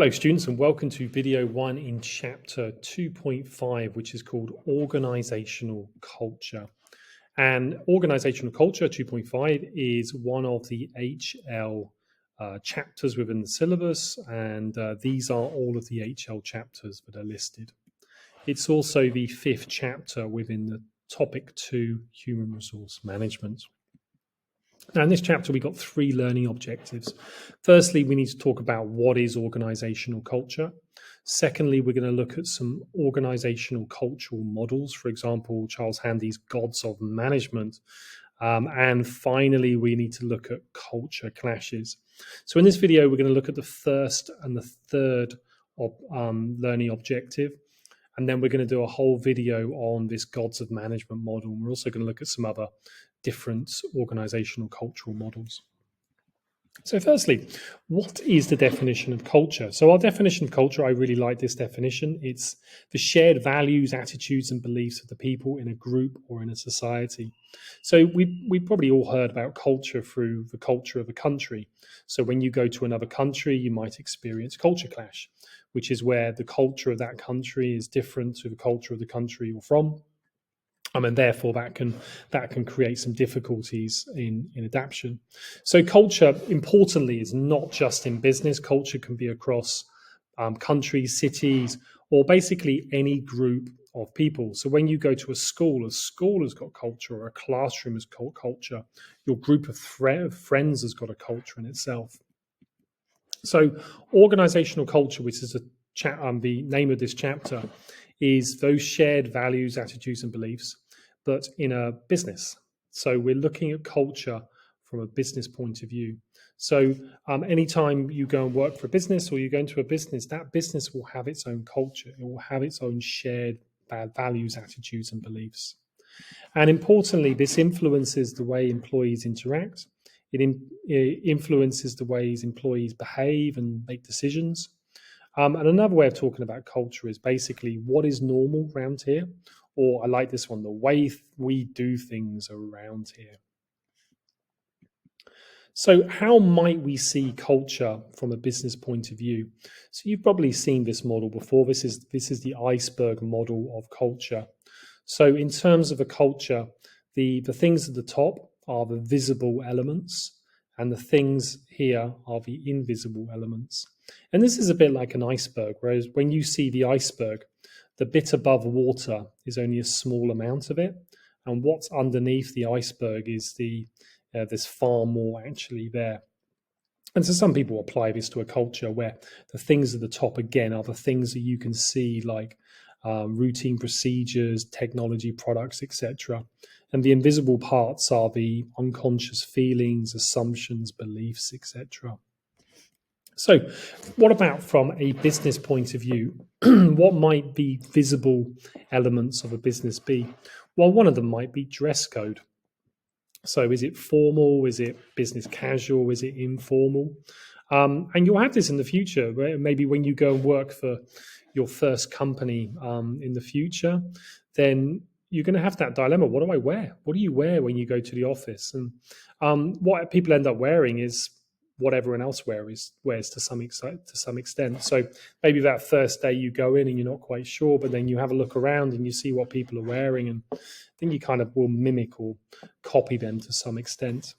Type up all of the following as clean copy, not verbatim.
Hello students and welcome to video 1 in chapter 2.5, which is called Organizational Culture. And Organizational Culture 2.5 is one of the HL chapters within the syllabus, and these are all of the HL chapters that are listed. It's also the 5th chapter within the topic 2, Human Resource Management. Now, in this chapter, we've got 3 learning objectives. Firstly, we need to talk about what is organizational culture. Secondly, we're going to look at some organizational cultural models, for example, Charles Handy's Gods of Management. And finally, we need to look at culture clashes. So in this video, we're going to look at the first and the third learning objective. And then we're going to do a whole video on this Gods of Management model. And we're also going to look at some other different organizational cultural models. So firstly, what is the definition of culture? So our definition of culture, I really like this definition. It's the shared values, attitudes, and beliefs of the people in a group or in a society. So we probably all heard about culture through the culture of a country. So when you go to another country, you might experience culture clash, which is where the culture of that country is different to the culture of the country you're from. And therefore that can create some difficulties in adaptation. So culture, importantly, is not just in business. Culture can be across countries, cities, or basically any group of people. So when you go to a school has got culture, or a classroom has got culture. Your group of friends has got a culture in itself. So organizational culture, which is the name of this chapter, is those shared values, attitudes, and beliefs, but in a business. So we're looking at culture from a business point of view. So anytime you go and work for a business or you go into a business, that business will have its own culture. It will have its own shared values, attitudes, and beliefs. And importantly, this influences the way employees interact. It influences the ways employees behave and make decisions. And another way of talking about culture is basically what is normal around here, or I like this one, the way we do things around here. So how might we see culture from a business point of view? So you've probably seen this model before. This is the Iceberg model of culture. So in terms of a culture, the things at the top are the visible elements, and the things here are the invisible elements. And this is a bit like an iceberg, whereas when you see the iceberg, the bit above water is only a small amount of it. And what's underneath the iceberg is there's far more actually there. And so some people apply this to a culture where the things at the top, again, are the things that you can see, like routine procedures, technology products, etc. And the invisible parts are the unconscious feelings, assumptions, beliefs, etc. So what about from a business point of view? What might be visible elements of a business be? Well, one of them might be dress code. So is it formal? Is it business casual? Is it informal? And you'll have this in the future, where maybe when you go and work for your first company in the future, then you're going to have that dilemma. What do I wear? What do you wear when you go to the office? And what people end up wearing is what everyone else wears to some extent. So maybe that first day you go in and you're not quite sure, but then you have a look around and you see what people are wearing, and then you kind of will mimic or copy them to some extent.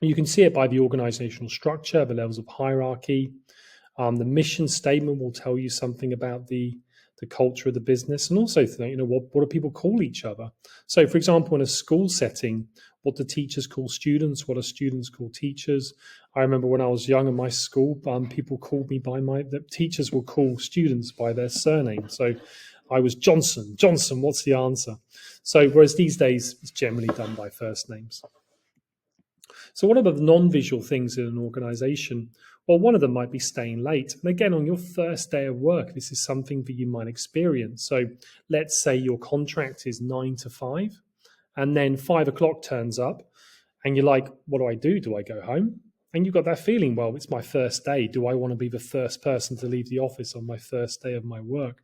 You can see it by the organizational structure, the levels of hierarchy. The mission statement will tell you something about the culture of the business, and also what do people call each other. So for example, in a school setting, what do teachers call students? What do students call teachers? I remember when I was young in my school, people called me the teachers will call students by their surname. So I was Johnson, what's the answer? So whereas these days it's generally done by first names. So what are the non-visual things in an organization? Well, one of them might be staying late. And again, on your first day of work, this is something that you might experience. So let's say your contract is 9 to 5, and then 5 o'clock turns up and you're like, what do I do? Do I go home? And you've got that feeling, well, it's my first day. Do I want to be the first person to leave the office on my first day of my work?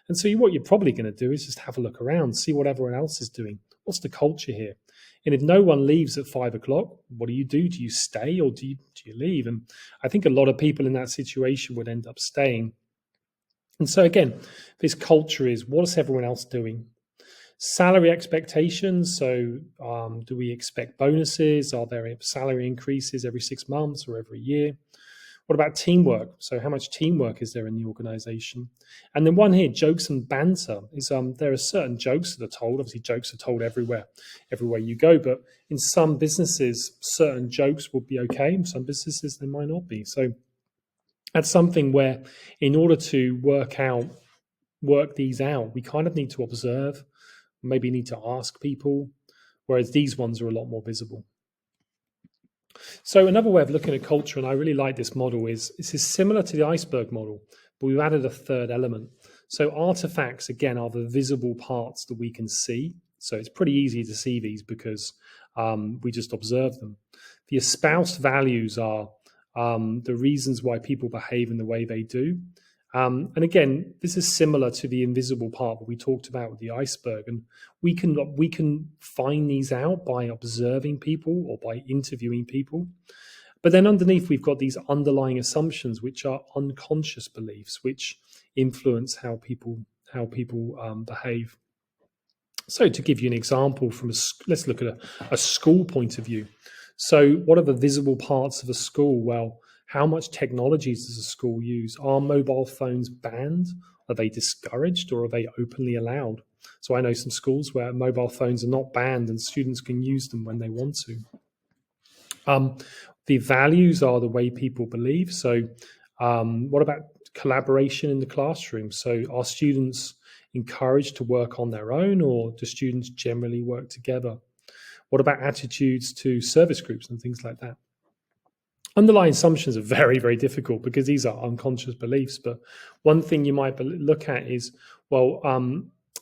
And so what you're probably going to do is just have a look around, see what everyone else is doing. What's the culture here? And if no one leaves at 5 o'clock, what do? Do you stay or do you leave? And I think a lot of people in that situation would end up staying. And so again, this culture is, what is everyone else doing? Salary expectations. So, do we expect bonuses? Are there salary increases every 6 months or every year? What about teamwork? So, how much teamwork is there in the organization? And then one here, jokes and banter. Is there are certain jokes that are told. Obviously, jokes are told everywhere you go. But in some businesses, certain jokes will be okay. In some businesses, they might not be. So, that's something where, in order to work these out, we kind of need to observe, maybe need to ask people, whereas these ones are a lot more visible. So another way of looking at culture, and I really like this model, is this is similar to the iceberg model, but we've added a third element. So artifacts, again, are the visible parts that we can see. So it's pretty easy to see these because we just observe them. The espoused values are the reasons why people behave in the way they do. And again, this is similar to the invisible part that we talked about with the iceberg, and we can find these out by observing people or by interviewing people. But then underneath, we've got these underlying assumptions, which are unconscious beliefs, which influence how people behave. So, to give you an example let's look at a school point of view. So, what are the visible parts of a school? Well, how much technology does a school use? Are mobile phones banned? Are they discouraged, or are they openly allowed? So I know some schools where mobile phones are not banned and students can use them when they want to. The values are the way people believe. So what about collaboration in the classroom? So are students encouraged to work on their own, or do students generally work together? What about attitudes to service groups and things like that? Underlying assumptions are very, very difficult because these are unconscious beliefs. But one thing you might look at is, well,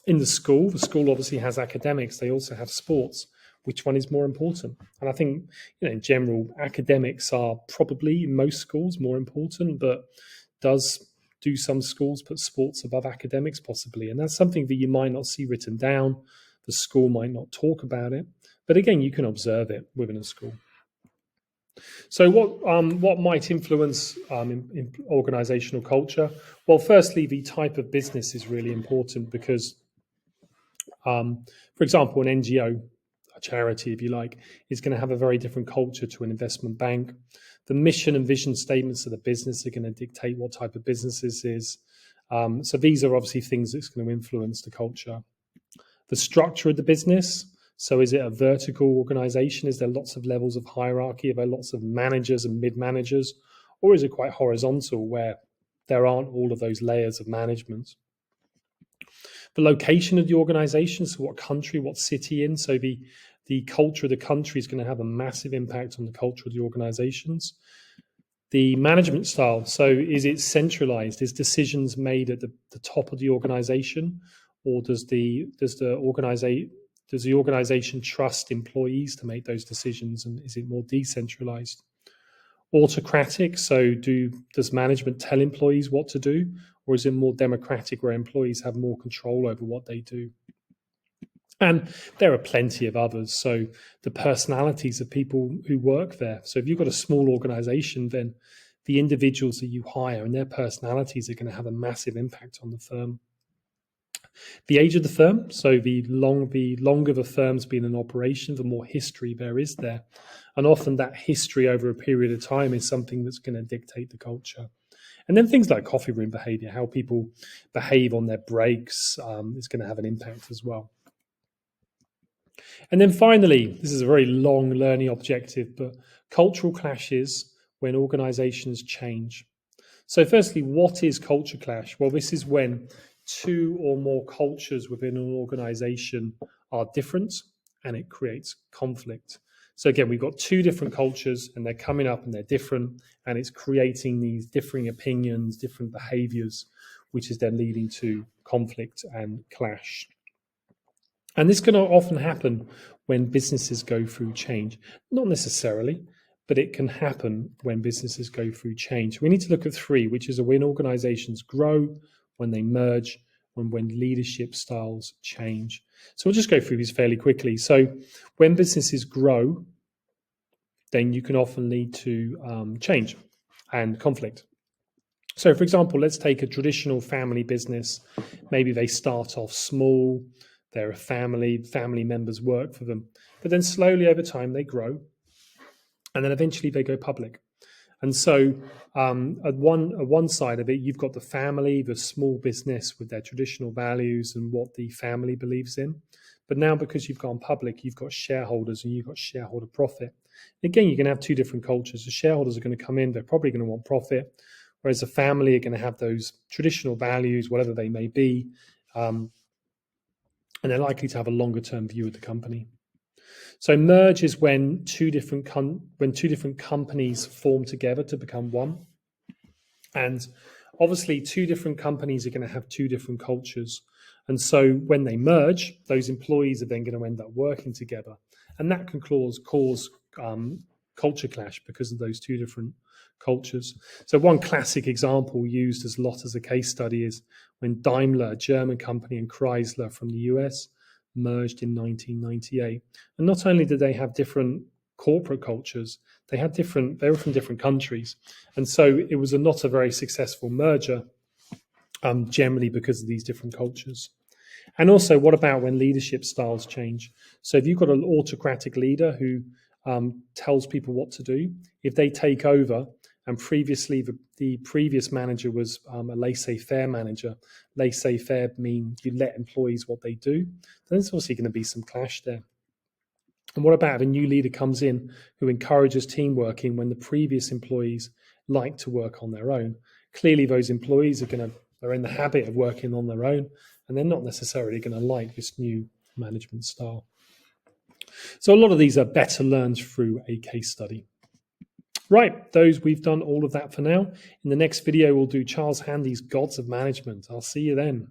in the school obviously has academics. They also have sports. Which one is more important? And I think, in general, academics are probably in most schools more important, but do some schools put sports above academics? Possibly. And that's something that you might not see written down. The school might not talk about it. But again, you can observe it within a school. So what might influence in organizational culture? Well, firstly, the type of business is really important because, for example, an NGO, a charity, if you like, is going to have a very different culture to an investment bank. The mission and vision statements of the business are going to dictate what type of business this is. So these are obviously things that's going to influence the culture. The structure of the business. So is it a vertical organization? Is there lots of levels of hierarchy? Are there lots of managers and mid-managers? Or is it quite horizontal where there aren't all of those layers of management? The location of the organization, so what country, what city in. So the culture of the country is going to have a massive impact on the culture of the organizations. The management style, so is it centralized? Is decisions made at the top of the organization? Or does the organization trust employees to make those decisions, and is it more decentralized? Autocratic, so does management tell employees what to do, or is it more democratic where employees have more control over what they do? And there are plenty of others. So the personalities of people who work there. So if you've got a small organization, then the individuals that you hire and their personalities are going to have a massive impact on the firm. The age of the firm, so the longer the firm's been in operation, the more history there is there. And often that history over a period of time is something that's going to dictate the culture. And then things like coffee room behavior, how people behave on their breaks, is going to have an impact as well. And then finally, this is a very long learning objective, but cultural clashes when organizations change. So firstly, what is culture clash? Well, this is when two or more cultures within an organization are different and it creates conflict. So again, we've got two different cultures and they're coming up and they're different, and it's creating these differing opinions, different behaviors, which is then leading to conflict and clash. And this can often happen when businesses go through change. Not necessarily, but it can happen when businesses go through change. We need to look at three, which is when organizations grow, when they merge, when leadership styles change. So we'll just go through these fairly quickly. So when businesses grow, then you can often lead to change and conflict. So, for example, let's take a traditional family business. Maybe they start off small, they're a family members work for them, but then slowly over time they grow, and then eventually they go public. And so at one side of it, you've got the family, the small business with their traditional values and what the family believes in. But now because you've gone public, you've got shareholders and you've got shareholder profit. Again, you're going to have two different cultures. The shareholders are going to come in, they're probably going to want profit, whereas the family are going to have those traditional values, whatever they may be, and they're likely to have a longer term view of the company. So merge is when two different companies form together to become one. And obviously two different companies are going to have two different cultures. And so when they merge, those employees are then going to end up working together. And that can cause culture clash because of those two different cultures. So one classic example used as a lot as a case study is when Daimler, a German company, and Chrysler from the US merged in 1998. And not only did they have different corporate cultures, they were from different countries. And so it was not a very successful merger, generally because of these different cultures. And also, what about when leadership styles change? So if you've got an autocratic leader who tells people what to do, if they take over, and previously the previous manager was a laissez-faire manager, laissez-faire mean you let employees what they do, then there's obviously going to be some clash there. And what about if a new leader comes in who encourages team working when the previous employees like to work on their own? Clearly, those employees are in the habit of working on their own, and they're not necessarily going to like this new management style. So a lot of these are better learned through a case study. Right, we've done all of that for now. In the next video, we'll do Charles Handy's Gods of Management. I'll see you then.